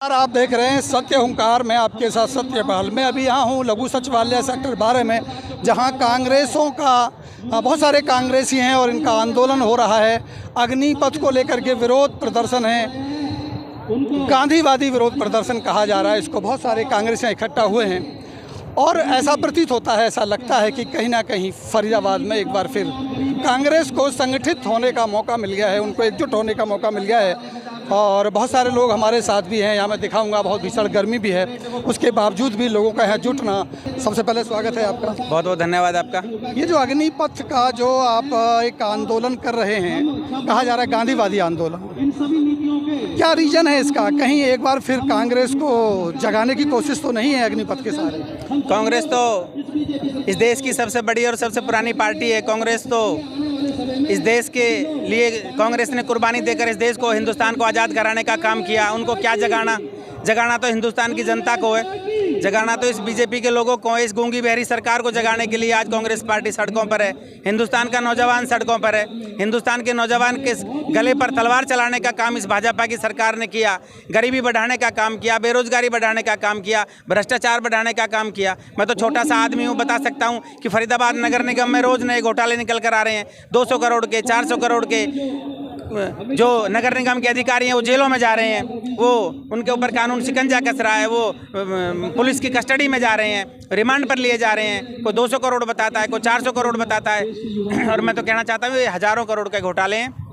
आप देख रहे हैं सत्य हुंकार। मैं आपके साथ सत्यपाल। मैं अभी यहाँ हूँ लघु सचिवालय सेक्टर 12 में, जहाँ कांग्रेसों का बहुत सारे कांग्रेसी हैं और इनका आंदोलन हो रहा है। अग्निपथ को लेकर के विरोध प्रदर्शन है, गांधीवादी विरोध प्रदर्शन कहा जा रहा है इसको। बहुत सारे कांग्रेसियाँ इकट्ठा हुए हैं और ऐसा प्रतीत होता है, ऐसा लगता है कि कहीं ना कहीं फरीदाबाद में एक बार फिर कांग्रेस को संगठित होने का मौका मिल गया है, उनको एकजुट होने का मौका मिल गया है। और बहुत सारे लोग हमारे साथ भी हैं, यहाँ मैं दिखाऊंगा। बहुत भीषण गर्मी भी है, उसके बावजूद भी लोगों का यहाँ जुटना। सबसे पहले स्वागत है आपका। बहुत बहुत धन्यवाद आपका। ये जो अग्निपथ का जो आप एक आंदोलन कर रहे हैं, कहा जा रहा है गांधीवादी आंदोलन, क्या रीजन है इसका? कहीं एक बार फिर कांग्रेस को जगाने की कोशिश तो नहीं है अग्निपथ के सारे? कांग्रेस तो इस देश की सबसे बड़ी और सबसे पुरानी पार्टी है। कांग्रेस तो इस देश के लिए कांग्रेस ने कुर्बानी देकर इस देश को, हिंदुस्तान को आज़ाद कराने का काम किया। उनको क्या जगाना तो हिंदुस्तान की जनता को है, जगाना तो इस बीजेपी के लोगों को है। इस गूंगी बहरी सरकार को जगाने के लिए आज कांग्रेस पार्टी सड़कों पर है। हिंदुस्तान का नौजवान सड़कों पर है। हिंदुस्तान के नौजवान के गले पर तलवार चलाने का काम इस भाजपा की सरकार ने किया। गरीबी बढ़ाने का काम किया, बेरोजगारी बढ़ाने का काम किया, भ्रष्टाचार बढ़ाने का काम किया। मैं तो छोटा सा आदमी हूँ, बता सकता हूँ कि फरीदाबाद नगर निगम में रोज़ नए घोटाले निकल कर आ रहे हैं। 200 करोड़ के, 400 करोड़ के जो नगर निगम के अधिकारी हैं वो जेलों में जा रहे हैं, वो उनके ऊपर कानून शिकंजा कस रहा है, वो पुलिस की कस्टडी में जा रहे हैं, रिमांड पर लिए जा रहे हैं। कोई 200 करोड़ बताता है, कोई 400 करोड़ बताता है। और मैं तो कहना चाहता हूँ ये हज़ारों करोड़ के घोटाले हैं।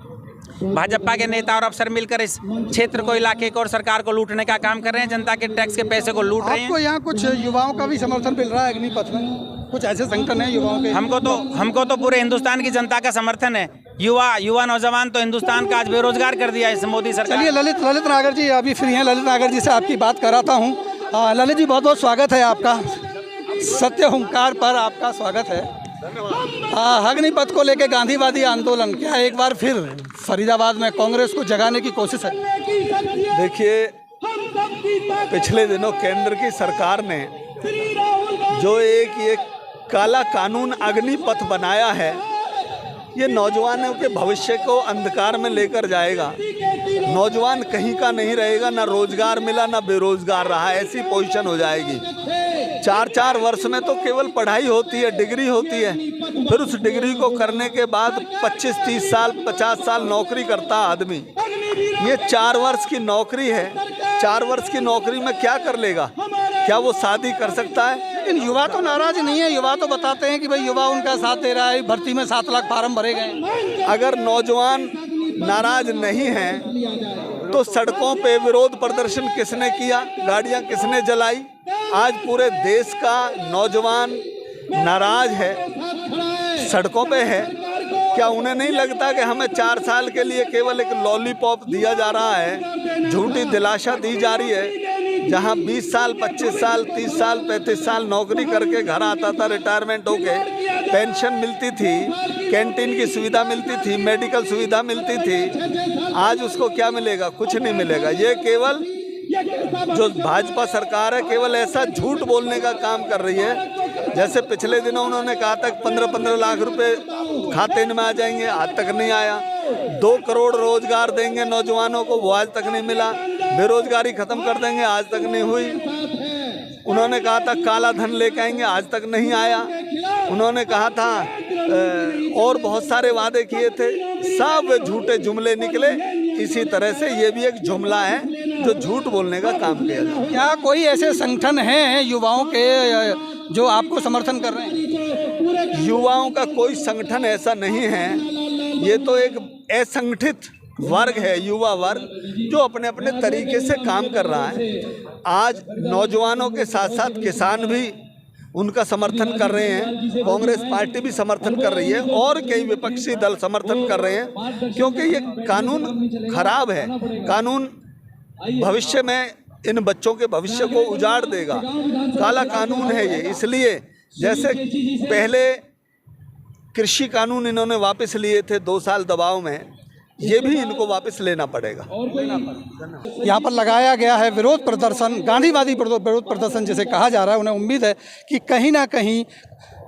भाजपा के नेता और अफसर मिलकर इस क्षेत्र को, इलाके को और सरकार को लूटने का काम कर रहे हैं। जनता के टैक्स के पैसे को लूट रहे हैं। आपको यहाँ कुछ युवाओं का भी समर्थन मिल रहा है अग्निपथ में? कुछ ऐसे संगठन है युवाओं के? हमको तो पूरे हिंदुस्तान की जनता का समर्थन है। युवा नौजवान तो हिंदुस्तान का आज बेरोजगार कर दिया है इस मोदी सरकार। चलिए ललित नागर जी अभी फ्री हैं, ललित नागर जी से आपकी बात कराता हूँ। ललित जी बहुत बहुत स्वागत है आपका, सत्य हुंकार पर आपका स्वागत है। अग्निपथ को लेकर गांधीवादी आंदोलन, क्या एक बार फिर फरीदाबाद में कांग्रेस को जगाने की कोशिश है? देखिए, पिछले दिनों केंद्र की सरकार ने जो ये काला कानून अग्निपथ बनाया है, ये नौजवानों के भविष्य को अंधकार में लेकर जाएगा। नौजवान कहीं का नहीं रहेगा, ना रोजगार मिला ना बेरोजगार रहा, ऐसी पोजीशन हो जाएगी। 4 वर्ष में तो केवल पढ़ाई होती है, डिग्री होती है, फिर उस डिग्री को करने के बाद 25-30 साल 50 साल नौकरी करता आदमी। ये 4 वर्ष की नौकरी है, 4 वर्ष की नौकरी में क्या कर लेगा? क्या वो शादी कर सकता है? लेकिन युवा तो नाराज नहीं है। युवा तो बताते हैं कि भाई युवा उनका साथ दे रहा है, भर्ती में 7 लाख फार्म भरे गए। अगर नौजवान नाराज नहीं हैं तो सड़कों पे विरोध प्रदर्शन किसने किया, गाड़ियां किसने जलाई? आज पूरे देश का नौजवान नाराज है, सड़कों पे है। क्या उन्हें नहीं लगता कि हमें 4 साल के लिए केवल एक लॉलीपॉप दिया जा रहा है, झूठी दिलासा दी जा रही है? जहां 20 साल 25 साल 30 साल 35 साल नौकरी करके घर आता था, रिटायरमेंट होके पेंशन मिलती थी, कैंटीन की सुविधा मिलती थी, मेडिकल सुविधा मिलती थी, आज उसको क्या मिलेगा? कुछ नहीं मिलेगा। ये केवल जो भाजपा सरकार है केवल ऐसा झूठ बोलने का काम कर रही है। जैसे पिछले दिनों उन्होंने कहा था 15-15 लाख रुपए खाते में आ जाएंगे, आज तक नहीं आया। 2 करोड़ रोजगार देंगे नौजवानों को, वो आज तक नहीं मिला। बेरोजगारी खत्म कर देंगे, आज तक नहीं हुई। उन्होंने कहा था काला धन लेके आएंगे, आज तक नहीं आया। उन्होंने कहा था और बहुत सारे वादे किए थे, सब झूठे जुमले निकले। इसी तरह से ये भी एक जुमला है जो झूठ बोलने का काम किया जाए। क्या कोई ऐसे संगठन हैं युवाओं के जो आपको समर्थन कर रहे हैं? युवाओं का कोई संगठन ऐसा नहीं है, ये तो एक असंगठित वर्ग है, युवा वर्ग, जो अपने अपने तरीके से काम कर रहा है। आज नौजवानों के साथ साथ किसान भी उनका समर्थन कर रहे हैं, कांग्रेस पार्टी भी समर्थन कर रही है और कई विपक्षी दल समर्थन कर रहे हैं, क्योंकि ये कानून खराब है। कानून भविष्य में इन बच्चों के भविष्य को उजाड़ देगा। काला कानून है ये। इसलिए जैसे पहले कृषि कानून इन्होंने वापस लिए थे 2 साल दबाव में, ये भी इनको वापस लेना पड़ेगा। यहाँ पर लगाया गया है विरोध प्रदर्शन, गांधीवादी विरोध प्रदर्शन जिसे कहा जा रहा है। उन्हें उम्मीद है कि कहीं ना कहीं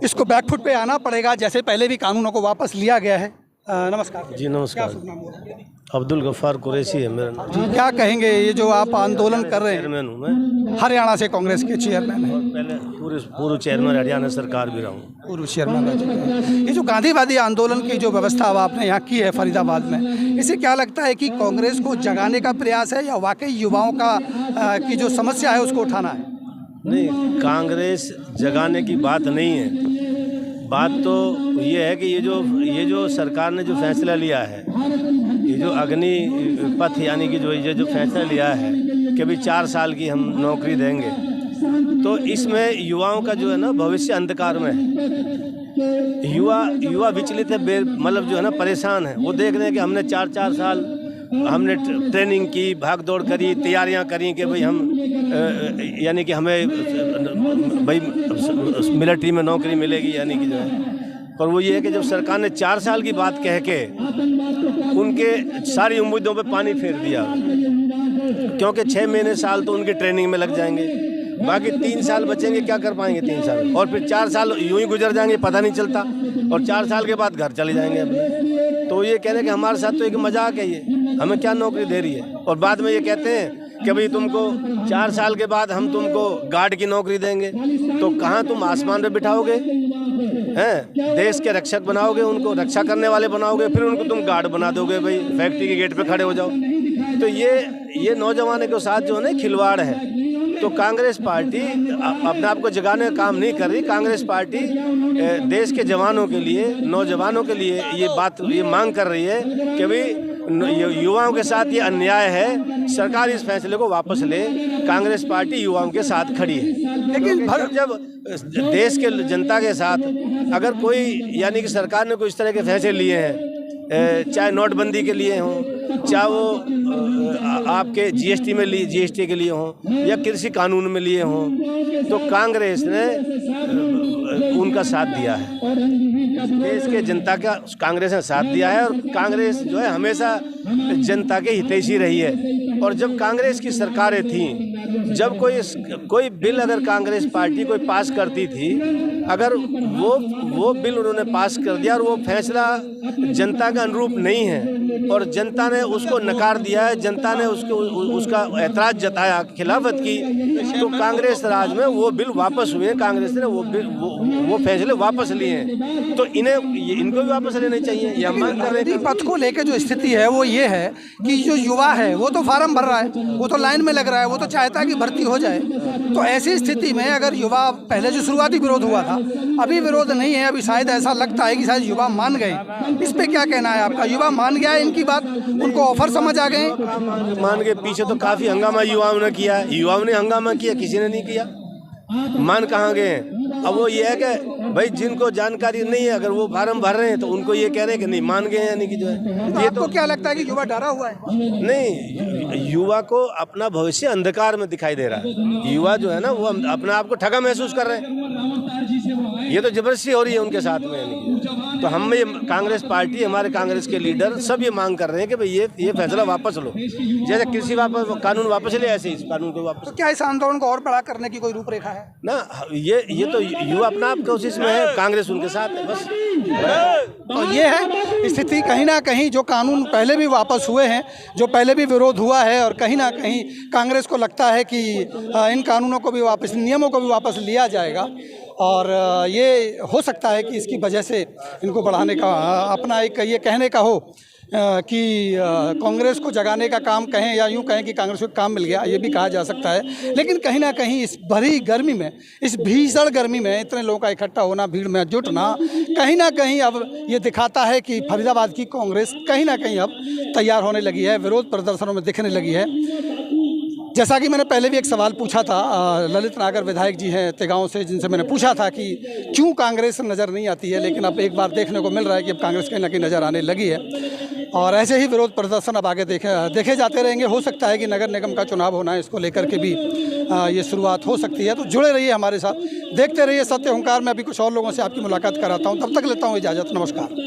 इसको बैकफुट पे आना पड़ेगा। जैसे पहले भी कानूनों को वापस लिया गया है, नमस्कार जी नमस्कार। क्या नाम है? अब्दुल गफ्फार कुरैशी है मेरा नाम। जी, क्या कहेंगे ये जो आप आंदोलन कर रहे हैं? चेयरमैन हूँ मैं, हरियाणा से कांग्रेस के चेयरमैन हैं, पहले पूर्व चेयरमैन हरियाणा सरकार भी रहा हूँ। पूर्व चेयरमैन रह चुके हैं। ये जो गांधीवादी आंदोलन की जो व्यवस्था अब आपने यहाँ की है फरीदाबाद में, इसे क्या लगता है कि कांग्रेस को जगाने का प्रयास है या वाकई युवाओं का की जो समस्या है उसको उठाना है? नहीं, कांग्रेस जगाने की बात नहीं है। बात तो ये है कि ये जो सरकार ने जो फैसला लिया है, ये जो अग्नि पथ यानी कि जो फैसला लिया है कि अभी 4 साल की हम नौकरी देंगे, तो इसमें युवाओं का जो है ना भविष्य अंधकार में है। युवा विचलित है, मतलब जो है ना परेशान है। वो देख रहे हैं कि हमने 4 साल हमने ट्रेनिंग की, भाग दौड़ करी, तैयारियां करी कि भाई हम यानी कि हमें भाई मिलिट्री में नौकरी मिलेगी, यानी कि जो है, पर वो ये है कि जब सरकार ने 4 साल की बात कह के उनके सारी उम्मीदों पे पानी फेर दिया, क्योंकि 6 महीने साल तो उनके ट्रेनिंग में लग जाएंगे, बाकी 3 साल बचेंगे, क्या कर पाएंगे 3 साल, और फिर 4 साल यूं ही गुजर जाएंगे, पता नहीं चलता, और 4 साल के बाद घर चले जाएंगे अपने। तो ये कह रहे हैं कि हमारे साथ तो एक मजाक है, ये हमें क्या नौकरी दे रही है, और बाद में ये कहते हैं कि भाई तुमको 4 साल के बाद हम तुमको गार्ड की नौकरी देंगे। तो कहाँ तुम आसमान पे बिठाओगे हैं? देश के रक्षक बनाओगे, उनको रक्षा करने वाले बनाओगे, फिर उनको तुम गार्ड बना दोगे, भाई फैक्ट्री के गेट पे खड़े हो जाओ। तो ये नौजवानों के साथ जो है ना खिलवाड़ है। तो कांग्रेस पार्टी अपने आप को जगाने का काम नहीं कर रही। कांग्रेस पार्टी देश के जवानों के लिए, नौजवानों के लिए ये मांग कर रही है कि भाई युवाओं के साथ ये अन्याय है, सरकार इस फैसले को वापस ले। कांग्रेस पार्टी युवाओं के साथ खड़ी है। लेकिन जब देश के जनता के साथ अगर कोई यानी कि सरकार ने कोई इस तरह के फैसले लिए हैं, चाहे नोटबंदी के लिए हों, चाहे वो आपके जीएसटी के लिए हों, या कृषि कानून में लिए हों, तो कांग्रेस ने उनका साथ दिया है। देश के जनता का कांग्रेस ने साथ दिया है, और कांग्रेस जो है हमेशा जनता के हितैषी रही है। और जब कांग्रेस की सरकारें थीं, जब कोई बिल अगर कांग्रेस पार्टी कोई पास करती थी, अगर वो बिल उन्होंने पास कर दिया और वो फैसला जनता का अनुरूप नहीं है और जनता ने उसको नकार दिया है, जनता ने उसका एतराज़ जताया, खिलाफत की, तो कांग्रेस राज में वो बिल वापस हुए। कांग्रेस ने वो फैसले वापस लिए हैं, तो इनको भी वापस लेने चाहिए। या मांग कर रहे हैं। पथ को लेकर जो स्थिति है वो ये है कि जो युवा है वो तो फार्म भर रहा है, वो तो लाइन में लग रहा है, वो तो चाहता है कि भर्ती हो जाए। तो ऐसी स्थिति में अगर युवा, पहले जो शुरुआती विरोध हुआ था, अभी विरोध नहीं है, अभी शायद ऐसा लगता है कि शायद युवा मान गए। इस पे क्या कहना है आपका? युवा मान गया है इनकी बात, उनको ऑफर समझ आ गए? मान के पीछे तो काफ़ी हंगामा युवाओं ने किया है। युवाओं ने हंगामा किया, किसी ने नहीं किया। मान कहाँ गए हैं? अब वो ये है कि भाई जिनको जानकारी नहीं है, अगर वो फार्म भर रहे हैं तो उनको ये कह रहे हैं कि नहीं मान गए, यानी कि जो है ये तो क्या लगता है कि युवा डरा हुआ है? नहीं, युवा को अपना भविष्य अंधकार में दिखाई दे रहा है। युवा जो है ना वो अपने आप को ठगा महसूस कर रहे हैं। ये तो जबरदस्ती हो रही है उनके साथ में। तो हम ये कांग्रेस पार्टी, हमारे कांग्रेस के लीडर सब ये मांग कर रहे हैं कि भाई ये फैसला वापस लो। जैसे कृषि कानून वापस ले, ऐसे इस कानून को वापस। तो क्या इस आंदोलन को और बड़ा करने की कोई रूपरेखा है ना? ये तो युवा अपना आप कोशिश में है, कांग्रेस उनके साथ है बस। तो ये है स्थिति। कहीं ना कहीं जो कानून पहले भी वापस हुए हैं, जो पहले भी विरोध हुआ है, और कहीं ना कहीं कांग्रेस को लगता है कि इन कानूनों को भी वापस, नियमों को भी वापस लिया जाएगा, और ये हो सकता है कि इसकी वजह से इनको बढ़ाने का अपना एक ये कहने का हो कि कांग्रेस को जगाने का काम कहें, या यूं कहें कि कांग्रेस को काम मिल गया, ये भी कहा जा सकता है। लेकिन कहीं ना कहीं इस भरी गर्मी में, इस भीषण गर्मी में इतने लोगों का इकट्ठा होना, भीड़ में जुटना, कहीं ना कहीं अब ये दिखाता है कि फरीदाबाद की कांग्रेस कहीं ना कहीं अब तैयार होने लगी है, विरोध प्रदर्शनों में दिखने लगी है। जैसा कि मैंने पहले भी एक सवाल पूछा था, ललित नागर विधायक जी हैं तेगांव से, जिनसे मैंने पूछा था कि क्यों कांग्रेस नज़र नहीं आती है, लेकिन अब एक बार देखने को मिल रहा है कि अब कांग्रेस कहीं ना कहीं नज़र आने लगी है। और ऐसे ही विरोध प्रदर्शन अब आगे देखे जाते रहेंगे। हो सकता है कि नगर निगम का चुनाव होना है, इसको लेकर के भी ये शुरुआत हो सकती है। तो जुड़े रहिए हमारे साथ, देखते रहिए सत्य हुंकार में। अभी कुछ और लोगों से आपकी मुलाकात कराता हूँ, तब तक लेता हूँ इजाज़त। नमस्कार।